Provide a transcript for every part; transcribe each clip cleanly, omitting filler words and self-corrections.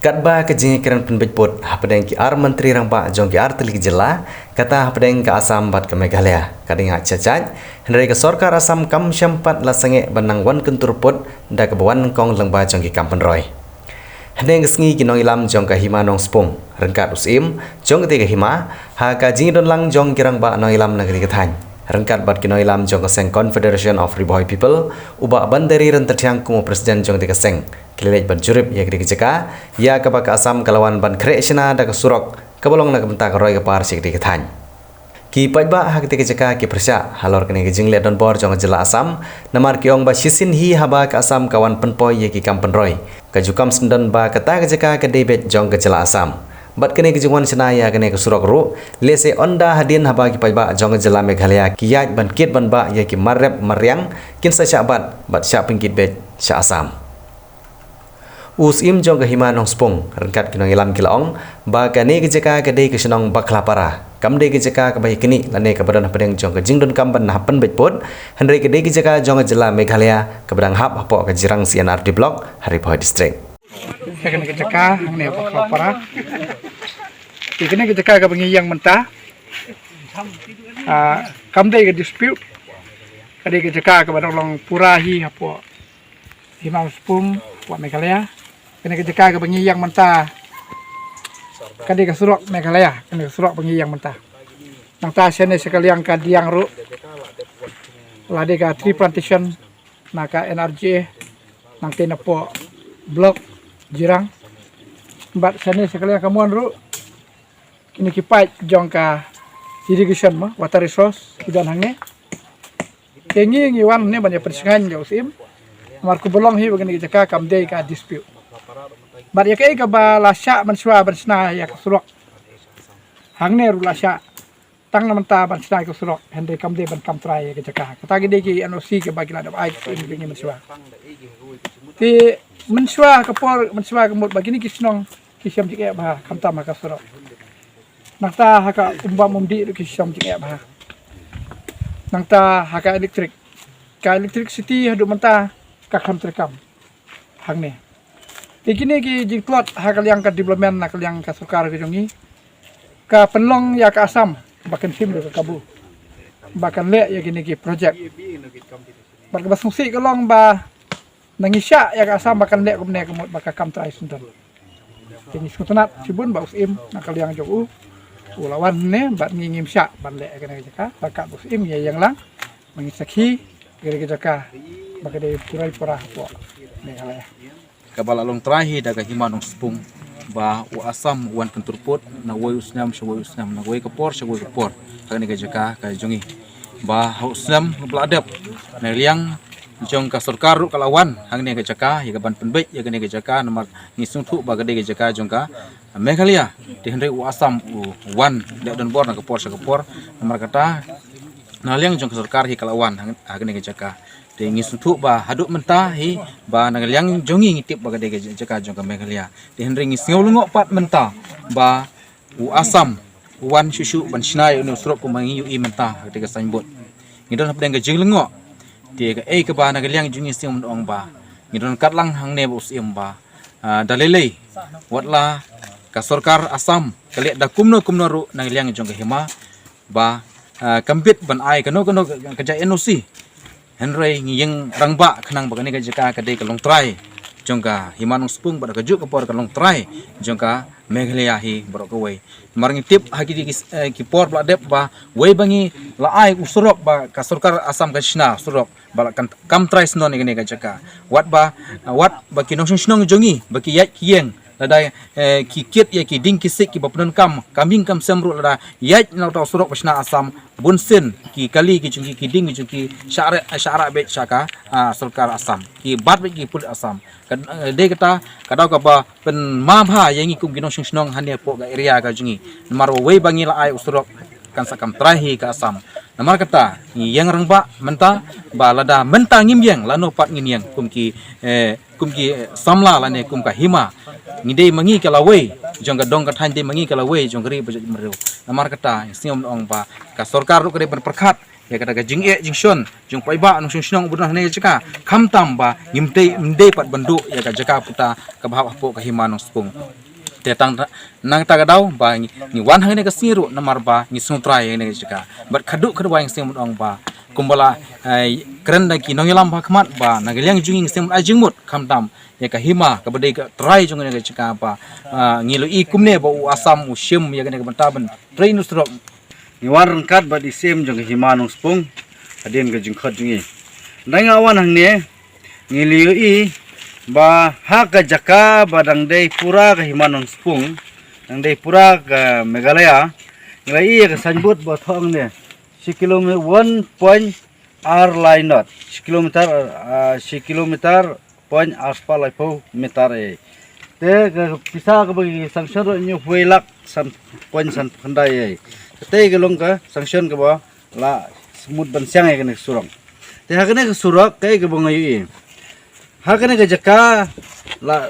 Katba ke jingi keren penbejput hapadeng ki ar menteri rangba jong ki ar telik jela kata hapadeng ke Asam bat ke Meghalaya kading hak cacat hendai ke sorkar Asam kam syampat la sange banang wan kenturput da ke bawan kong lengba jong ki kampen roy hendai ke sengi ki nong ilam jong ke hima nong spung rengkat usim jong ke hima ha ka jingi don lang jong ki rangba nong ilam negeri ketany rengkat bat ki nong ilam jong ke seng Confederation of Riboy People ubak bandari rentetiang kumu presiden jong ke seng kelilej ban jurip ya kedi kejaka ya kaba ke Asam kalawan ban kreasyna da ke surok kebolong na kebentak roy ke par sik di ketany ki pajba ha kedi kejaka ki persya halor kene ke jingle don bor jong jela Asam namar ki ong ba sisin hi haba ke Asam kawan penpoi ya ki kampen roy ke jukam sendan ba kata kejaka ke debet jong ke jela Asam bat kene ke jungwan sena ya kene ke surok ru lese onda hadin haba ki pajba jong jela Meghalaya ki yaj ban kit ban ba ya ki marrep maryang kin sa syabat bat sya pingkit bet sya Asam Usim jong ke hima nong spung rengkat kinong ilam kilaong ba kane ke jeka ke dei ke senong bakla para kam dei ke jeka ke bahi kini lane ke badan pedeng jong ke jingdon kamban hapen bejpot hendai ke dei ke jeka jong jela Meghalaya ke badang hap hapo ke jirang CNR di blok Haripoi district kene ke jeka ne bakla para kene ke jeka ke bengi yang mentah kam dei ke dispute ke dei ke jeka ke badang long purahi hapo hima spung wa Meghalaya kena kejeka ke bengi yang mentah kadi ke surok Meghalaya kena ke surok bengi yang mentah nang ta sene sekaliang ka diang ru lade ka tree plantation naka NRJ nang tenapo blok jirang bat sene sekaliang kamuan ru kini kipai jong ka irrigation ma water resource kidan hangne kengi ngiwan ne banyak persingan jo sim marku bolong hi bagani jaka kam dei ka dispute bar ya kai ka ba lasya manswa barsna ya surok hangne ru lasya tang namanta barsna ka surok hende kam dei ban kam trai ya jaka kata gede ki NOC ke bagi ladap ai ini bingi manswa ti manswa ka por manswa ka mut bagini kisnong kisyam jike ba kam ta maka surok nakta haka umba mumdi kisyam jike ba nangta haka elektrik ka electricity hadu menta kakam terekam hang ne ikini ki jingklot hakal yang ka development nakal yang ka sukar ke jongi ka penlong ya ka Asam bahkan sim ke kabu bahkan le ya gini ki project bahkan basungsi ka long ba nangisya ya ka Asam bahkan le kumne kemut bahkan kam trai sundan kini skutunat sibun ba usim nakal yang jogu ulawan ne bat ngingim sya ban le kene jaka bahkan usim ya yang lang mengisaki kira jaka bagi dari purai purah po Meghalaya kabala long trahi daga himanong spung ba u Asam wan kenturput na woy usnam na woy kapor kani ga jaka ka jongi ba usnam bladap na liang jong ka sarkar kalawan hangni ga jaka ya ban penbej ya gani ga jaka nomor ngisung thu ba ga ga jaka jong ka Meghalaya di hendai u Asam u wan dan bor na kapor nomor kata na liang jong ka sarkar hi kalawan hangni ga jaka dengi sutu ba haduk mentah hi ba nangaliang jongi ngitip ba gade jaka jong ka Meghalaya di hendring ngolungok pat mentah ba u Asam wan susu ban snai unu surok ko mangi ui mentah gade ka signboard ngidon hapdeng ga jinglengok ti ga ke ba nangaliang jongi sing ong ba ngidon katlang hang ne usim ba dalelei watla ka sarkar Asam kali da kumno ru nangaliang jong ka hima ba kambit ban ai kano kerja NOC Henry ngiyeng rangba kenang bagani ka jaka kadai kalong try jongka himanong spung pada kajuk kapor kalong try jongka Meghalaya hi borok kawai marang tip haki ki por bladep ba wei bangi laai usurok ba ka sarkar Asam ka shna surok ba kam try snon ngani ka jaka wat ba kinong snong jongi ba ki yat kiyeng lada kikit ya ki ding kisik ki bapun kambing kam semru lada yat na ta surok basna Asam bunsin ki kali ki chungi ki ding ki syara bet syaka sarkar Asam ki bat bet ki pul Asam de kata kadau ka ba pen ma bha yang ikum ginong snong hanya po ga area ka jungi mar wei bangi la ai usurok kan sakam trahi ka Asam namar kata yang rangba menta ba lada menta ngimyeng lano pat ngimyeng kumki samla lane kumka hima ngide mangi kala wei jong gadong ka than de mangi kala wei jong gari bajat meru namar kata siom ong ba ka sarkar ru kare berperkhat ya kata jing jingshon jong pai ba nong shnong bunah ne jaka kham tam ba ngimte pat banduk ya ka jaka puta ka bahap po ka hima nong spung te tang nang ta gadau ba ni wan hang ne ka siru namar ba ni sutra ya ne jaka bat khadu khadwa yang sing mudong ba kumbala keren da ki nong yalam ba khmat ba nagaliang junging sing ajingmut kham tam ya ka hima ka badai ka try jong ne jaka ba ngilo i kumne ba u asam u shim ya ne ka bantaban try nusro ni warang kat ba di sem jong hima nong spung adien ga jing khat jingi dai ngawan hang ne ngiliu i ba ha ka jaka badang dei pura ka hima nong spung dang dei pura ka Meghalaya ngai ka sanbut ba thong ne 1 kilometer 1 point r line not 1 kilometer point aspal po meter e te ka pisa ka bagi sanction ro nyu huelak san point san khandai e te ka long ka sanction ka ba la smooth ban siang e ka ne surong te ha ka ne ka surak kai ka bangai e ha ka ne ka jaka la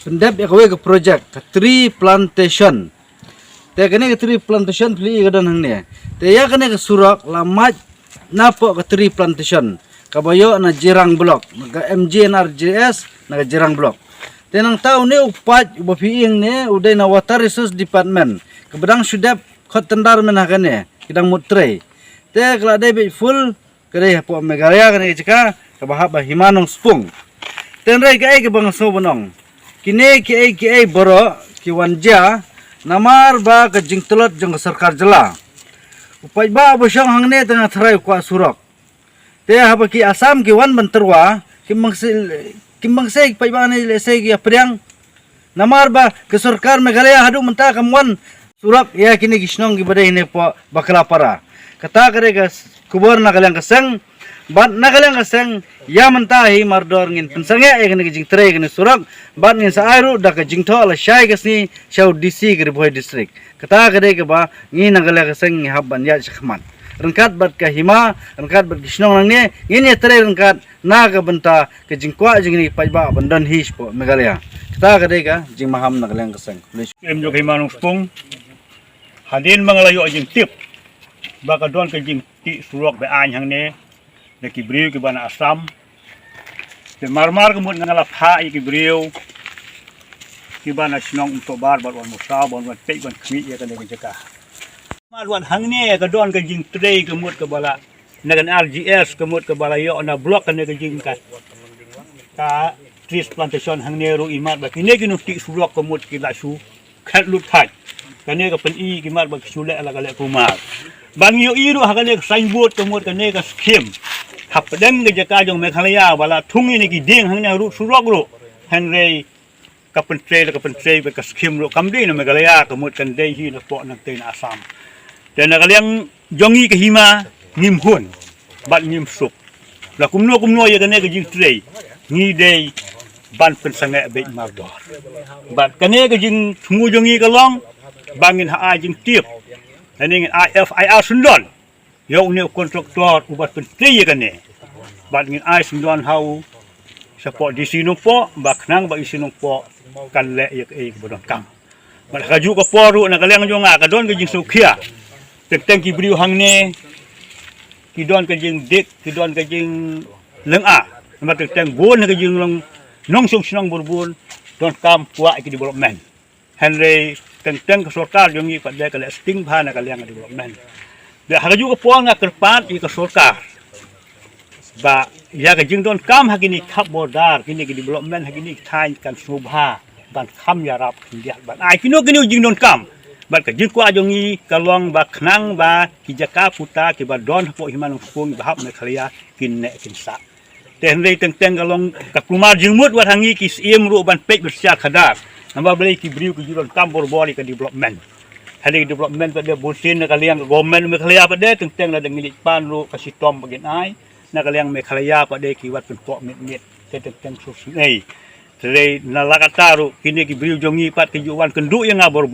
sundap ya ka project ka tree plantation te ka ne ka tree plantation pli ka dan hang ne te ya ka ne ka surak la maj napo ka tree plantation kabayo na jirang block naga MGNRGS naga jirang block tenang tau ne upat ubapiing ne uday na water resource department kabadang sudap khot tendar menakane kidang mutre te kala dai full kare po Meghalaya kane jika kabahaba himanong spung tenrai ka ai bang so bonong kine ki ai boro ki wanja namar ba ka jingtelot jong sarkar jela upai ba bosyang hangne tengah tharai kwa surok te haba ki asam ki wan banterwa kimangsay pai ba ni lesay ki apriang namar ba ke sarkar Meghalaya hadu menta kamwan surak ya kini gisnong ki badai ne po bakla para kata kare ka kubur nagalang kasang bat nagalang kasang ya menta hi mardor ngin pensange ya kini jing trai kini surak bat ngin sa airu da ka jing tho la shai kasni shau DC ki boy district kata kare ka ba ngi nagalang kasang habban ya shkhman rengkat bat ka hima rengkat bat gisnong nang ne ngin trai rengkat na ka benta ke jingkwa jing ni paiba bandan his po Meghalaya kata kare ka jing maham nagalang kasang em jo hima nong spung hadin mangalayo jing tip baka don ke jing ti surok be an hang ne de ki briu ki bana asam te marmar kemut ngala pha ki briu ki bana snong to bar bar wan musa bon wan te wan khmi ya ka ne jaka mar wan hang ne ka don ke jing trei kemut ke bala nagan RGS kemut ke bala yo na blok ka ne ke jing ka trees plantation hang ne ru imat ba ki ne ki no ti surok kemut ki la su khat lut thai ka ne ka pen i ki mat ba ki sule ala ka le kumar bang yo iru hakane signboard kemut kane ka skim hap deng ge jaka jong Meghalaya bala thung ni ki ding hang na ru surok ru henry ka pen tre ka skim ru kam ding na Meghalaya kemut kan dei hi na po na te na Assam dan na kaliang jongi ke hima ngim hun bat ngim sup la kumno ya kane ke jing tre ngi dei ban pen sange be mardor bat kane ke jing thungu jongi ka long bangin ha jing tiep ini IFIR sundon yo ne kontraktor ubat pentri kan ne bat ngin ai sundon hau support di sino po bak nang ba isino po kan le yak e bodon kam bat kaju ko poru na kaleng jo nga ka don ke jing sukhia teng ki briu hang ne ki don ke jing dik ki don ke jing leng a bat teng bon ke jing long nong sung snong burbun don kam puak ki development henry teng ke sarkar jongi pada kala sting bhana kaliang development de haju ko puang nga kerpat i ke sarkar ba ya ke jing don kam hagini khap bodar kini ke development hagini thain kan subha ban kham yarap india ban ai kino jing don kam ban ke jing kwa jongi kalong ba khnang ba ki jaka puta ki ba don po himanung spung ba hap Meghalaya kinne kinsa ten rei teng kalong ka kumar jingmut wat hangi ki sim ru ban pek bersya khadar namba beli ki briu ki juron tambor bori ke development hari development pada busin na kaliang government Meghalaya pada teng la dengan pan ru kasih tom bagian ai na kaliang Meghalaya pada ki wat penpok mit teng susnei tei na lakata ru kini ki briu jongi pat ki juwan kendu yang ngabor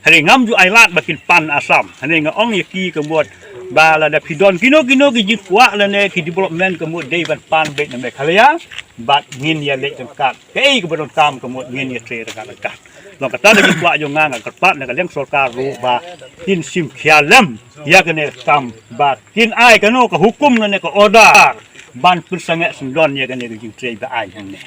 hari ngam ju ailat bakin pan Assam hari ngong ki kebuat bala da pidon kino ki jikwa la ne ki development kemut dei ban pan bet na Meghalaya bat ngin ya le tengkat kei ke bodon kam kemut ngin ya tre dekat lon kata de kwa jo ngang kat na kaleng sarkar ru ba tin sim khialam ya kene sam ba tin ai kano ka hukum na ne ka order ban persangat sendon ya kene jing trei ba ai hang ne